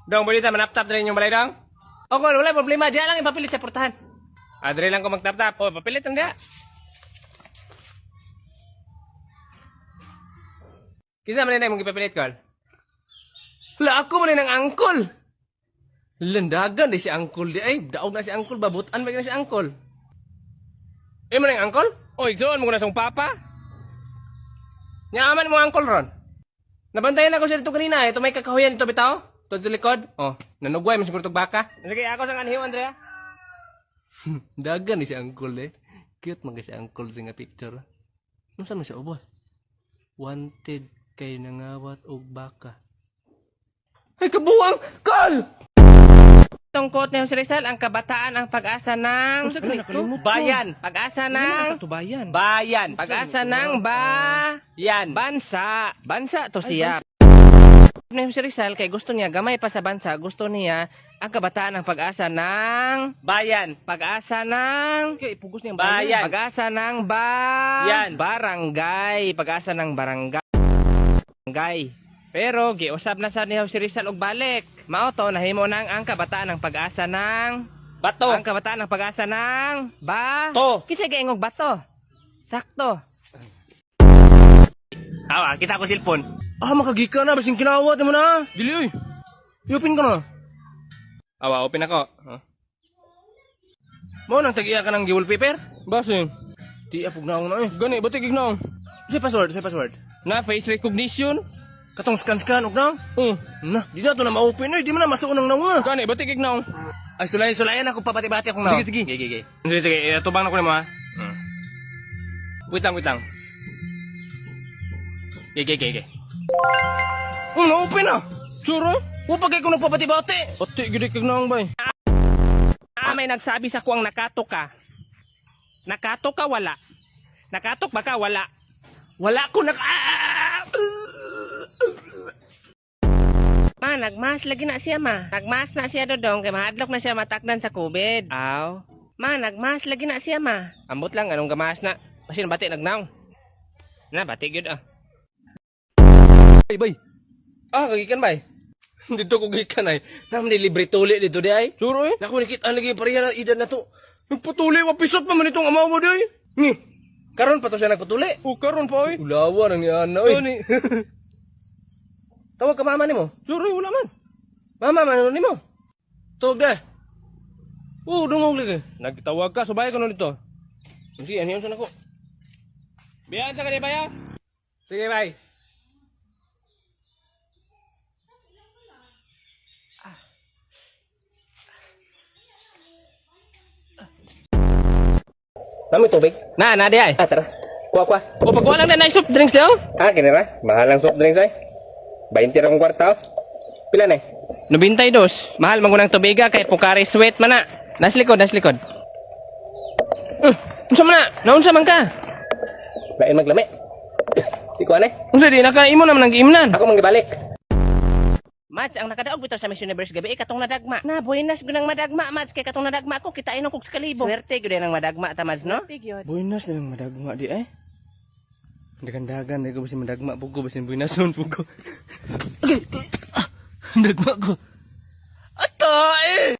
Dong, boleh ta manap-tap diri yung balay dong? O kung wala problema, diya lang ipapilit sa portahan. Diri lang ko magtap-tap. O, papilit lang diya. Kisa man na mong ipapilit, Kol? Wala ako man ng angkol. Landagan di si angkol di ay. Daog na si angkol, babutan ba na si angkol? Man ang angkol? O, igsoon mo ko na song papa. Nyaman mo angkol ron. Nabantayan ako siya dito kanina. Ito may kakahuyan dito bitaw. Ito dito likod. O, nanugway mo siguro itong baka. Sige, ako sang anhiw, Andrea. Dagan ni si angkol eh. Cute man kasi angkol sa nga picture. Ano saan mo siya ubos? Wanted kay nangawat og baka. Ay, kabuang! Kal! Itong quote ni Jose Rizal, ang kabataan ang pag-asa ng... Bayan! Pag-asa ng... Bayan! Pag-asa ng bayan! Bansa! Bansa to siya. Ni Jose Rizal, kay gusto niya, gamay pa sa bansa, gusto niya, ang kabataan ang pag-asa ng... Bayan! Pag-asa ng... Ipugos niya bayan! Pag-asa ng bayan! Barangay! Pag-asa ng barangay! Pero giusab na sa ni Jose Rizal og balik. Mao to nahimo nang ang kabataan ng pag-asa ng bato. Ang kabataan ng pag-asa ng bato. Kinsa giingog bato? Sakto. Awa, kita ko cellphone. Makagika na basin kinawat mo na. Dili oy. Open ka na. Awa, open ako. Mo nang tag-iya ka ng wallpaper? Basin. Di apog na na eh. Gani batik ignaong. Sa password. Na face recognition. Katong scan og nang? Na, di na to na ma-open oy, di man na masuon nang naunga. Gani, batik ignaong. Ay sulayan ako papati-bati akong naong. Sige. Sige, tubang na ko nimo ha. Wait lang. Sige. Na-open na. Sure? Wa pa kay ko nagpapati-bati. Pati gid kag naong bay. May nagsabi sa kuwang nakatok ka. Nakatok ka wala. Nakatok ba ka wala? Wala ko nagmas lagi na siya ma. Nagmas na siya dodong kay mahadlok na siya matakdan sa COVID. Aw. Nagmas lagi na siya ma. Ambot lang anong gamas na. Basin bati nagnaong. Na bati gyud ah. Bay. Kagikan bay. Dito ko gikan ay. Nam ni libre tuli dito di ay. Suro eh. Naku nakita lagi pareha na edad na to. Nagpatuli wa pisot pa man itong amaw mo di ay. Ni. Karon pa to siya nagpatuli. Karon pa oy. Ulawa nang ni ana oy. Tawag ka mama nimo? Sure, wala man. Mama man nimo? Tawag ka. Dungog lagi. Nagtawag ka, subay ko nun dito. Sige, aniyon sa nako. Biyan sa kanila ba ya? Sige, bye. Nami tubig? Na di ay. Tara. Kuha. O pagkuha lang na soft drinks daw? Kinira. Mahal ang soft drinks ay. 20 rong kwarta. Pila na eh? 92. Mahal mangunang tubiga kay Pocari Sweat man na. Nas likod. Unsa man na? Naunsa man ka? Lain maglami. Di ko anay. Unsa di nakaimo naman ang giimnan? Ako manggibalik. Mats, ang nakadaog bitaw sa Miss Universe gabi katong nadagma. Na buenas gunang madagma, Mats, kay katong nadagma ko kitain ko sa kalibo. Swerte gyud nang madagma ta, Mats, no? Buenas nang madagma di ay. Dagan-dagan dahil ko basin madagma pugo basin buinason pugo. Dagma ko. Ata eh!